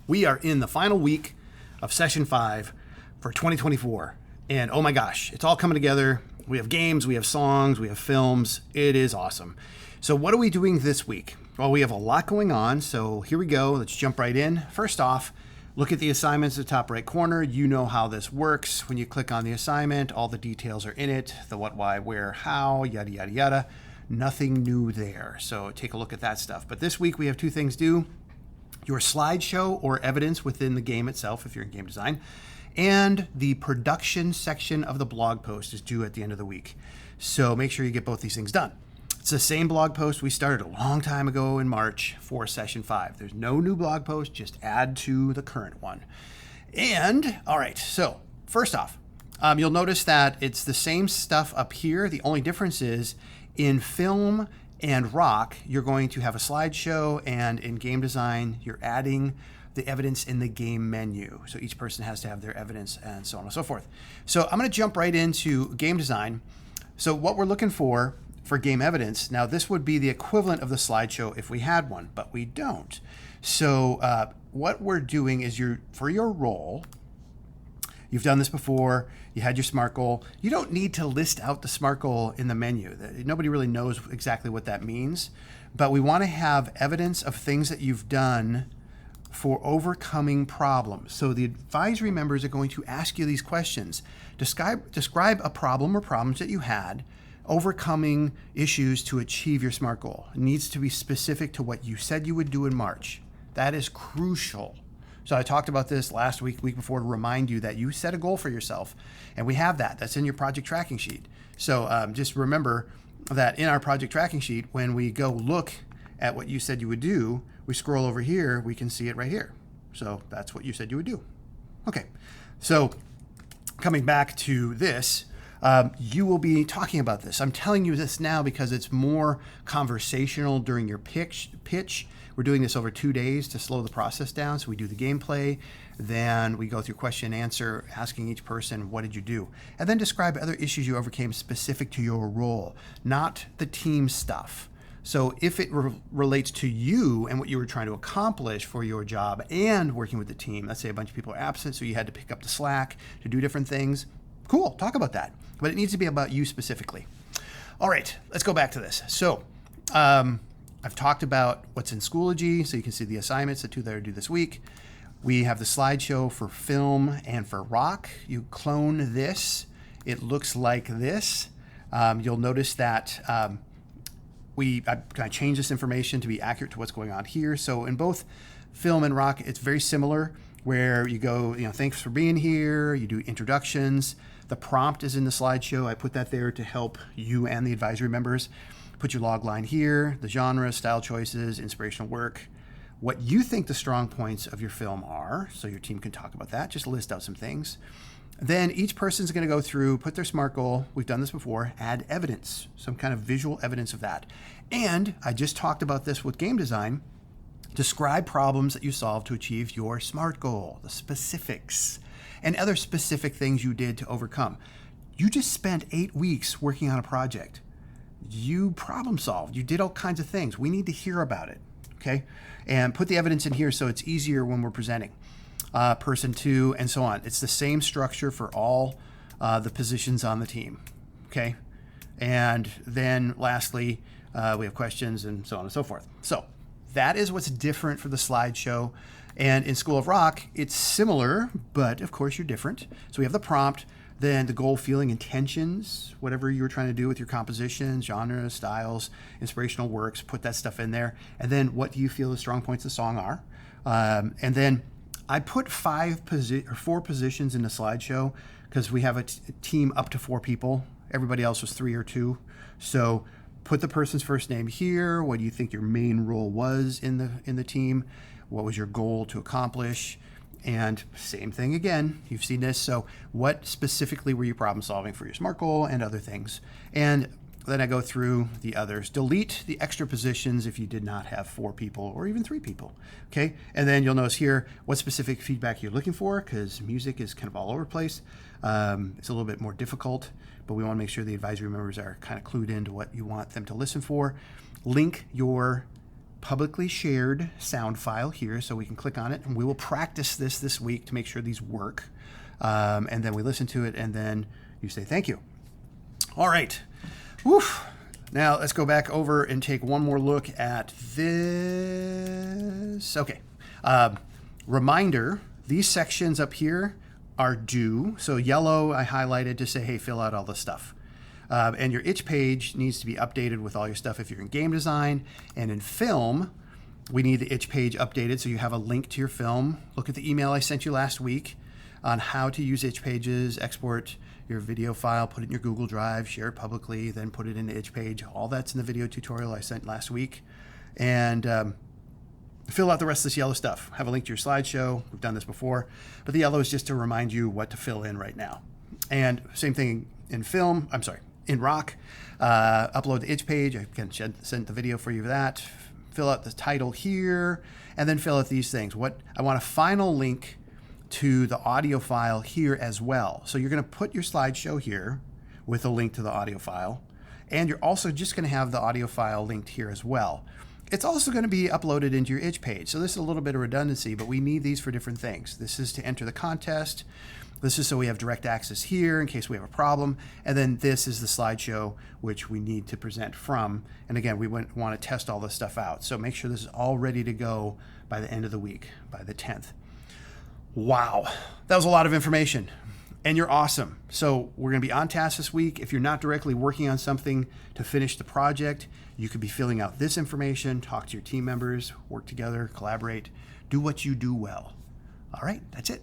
We are in the final week of session 5 for 2024. And oh my gosh, it's all coming together. We have games, we have songs, we have films. It is awesome. So what are we doing this week? Well, we have a lot going on. So here we go. Let's jump right in. First off, look at the assignments at the top right corner. You know how this works. When you click on the assignment, all the details are in it. The what, why, where, how, yada, yada, yada. Nothing new there. So take a look at that stuff. But this week we have 2 things due. Your slideshow or evidence within the game itself, if you're in game design, and the production section of the blog post is due at the end of the week. So make sure you get both these things done. It's the same blog post we started a long time ago in March for session 5. There's no new blog post, just add to the current one. And all right, so first off, you'll notice that it's the same stuff up here. The only difference is in film and rock, you're going to have a slideshow, and in game design, you're adding the evidence in the game menu. So each person has to have their evidence and so on and so forth. So I'm going to jump right into game design. So what we're looking for game evidence, now this would be the equivalent of the slideshow if we had one, but we don't. So what we're doing is for your role, you've done this before, you had your SMART goal. You don't need to list out the SMART goal in the menu. Nobody really knows exactly what that means, but we want to have evidence of things that you've done for overcoming problems. So the advisory members are going to ask you these questions. Describe a problem or problems that you had overcoming issues to achieve your SMART goal. It needs to be specific to what you said you would do in March. That is crucial. So I talked about this last week before, to remind you that you set a goal for yourself, and we have that. That's in your project tracking sheet. So just remember that in our project tracking sheet, when we go look at what you said you would do, we scroll over here, we can see it right here. So that's what you said you would do. Okay, so coming back to this, you will be talking about this. I'm telling you this now because it's more conversational during your pitch. We're doing this over 2 days to slow the process down. So we do the gameplay, then we go through question and answer, asking each person, what did you do? And then describe other issues you overcame specific to your role, not the team stuff. So if it relates to you and what you were trying to accomplish for your job and working with the team, let's say a bunch of people are absent, so you had to pick up the slack to do different things, cool, talk about that. But it needs to be about you specifically. All right, let's go back to this. So I've talked about what's in Schoology, so you can see the assignments, the 2 that are due this week. We have the slideshow for film and for rock. You clone this. It looks like this. You'll notice that I changed this information to be accurate to what's going on here. So in both film and rock, it's very similar, where you go, thanks for being here. You do introductions. The prompt is in the slideshow. I put that there to help you and the advisory members. Put your log line here, the genre, style choices, inspirational work, what you think the strong points of your film are, so your team can talk about that. Just list out some things. Then each person's going to go through, put their SMART goal. We've done this before. Add evidence, some kind of visual evidence of that. And I just talked about this with game design. Describe problems that you solved to achieve your SMART goal, the specifics, and other specific things you did to overcome. You just spent 8 weeks working on a project. You problem solved. You did all kinds of things. We need to hear about it, okay? And put the evidence in here so it's easier when we're presenting. Person 2, and so on. It's the same structure for all the positions on the team, okay? And then lastly, we have questions and so on and so forth. So that is what's different for the slideshow. And in School of Rock, it's similar, but of course you're different. So we have the prompt, then the goal, feeling, intentions, whatever you were trying to do with your composition, genres, styles, inspirational works, put that stuff in there. And then what do you feel the strong points of the song are? And then I put 4 positions in the slideshow because we have a team up to 4 people. Everybody else was 3 or 2. So put the person's first name here. What do you think your main role was in the team? What was your goal to accomplish? And same thing again, you've seen this. So what specifically were you problem solving for your SMART goal and other things? And then I go through the others. Delete the extra positions if you did not have 4 people or even 3 people, okay? And then you'll notice here what specific feedback you're looking for, because music is kind of all over the place. It's a little bit more difficult, but we want to make sure the advisory members are kind of clued into what you want them to listen for. Link your publicly shared sound file here, so we can click on it, and we will practice this week to make sure these work. And then we listen to it, and then you say thank you. All right. Whew. Now let's go back over and take one more look at this. Okay. Reminder, these sections up here are due. So yellow I highlighted to say, hey, fill out all this stuff. And your itch page needs to be updated with all your stuff if you're in game design. And in film, we need the itch page updated so you have a link to your film. Look at the email I sent you last week on how to use itch pages, export your video file, put it in your Google Drive, share it publicly, then put it in the itch page. All that's in the video tutorial I sent last week. And fill out the rest of this yellow stuff. Have a link to your slideshow. We've done this before. But the yellow is just to remind you what to fill in right now. And same thing in film, in rock. Upload the itch page. I can send the video for you for that. Fill out the title here, and then fill out these things. I want a final link to the audio file here as well. So you're going to put your slideshow here with a link to the audio file, and you're also just going to have the audio file linked here as well. It's also going to be uploaded into your itch page. So this is a little bit of redundancy, but we need these for different things. This is to enter the contest. This is so we have direct access here in case we have a problem. And then this is the slideshow, which we need to present from. And again, we want to test all this stuff out. So make sure this is all ready to go by the end of the week, by the 10th. Wow, that was a lot of information. And you're awesome. So we're going to be on task this week. If you're not directly working on something to finish the project, you could be filling out this information, talk to your team members, work together, collaborate, do what you do well. All right, that's it.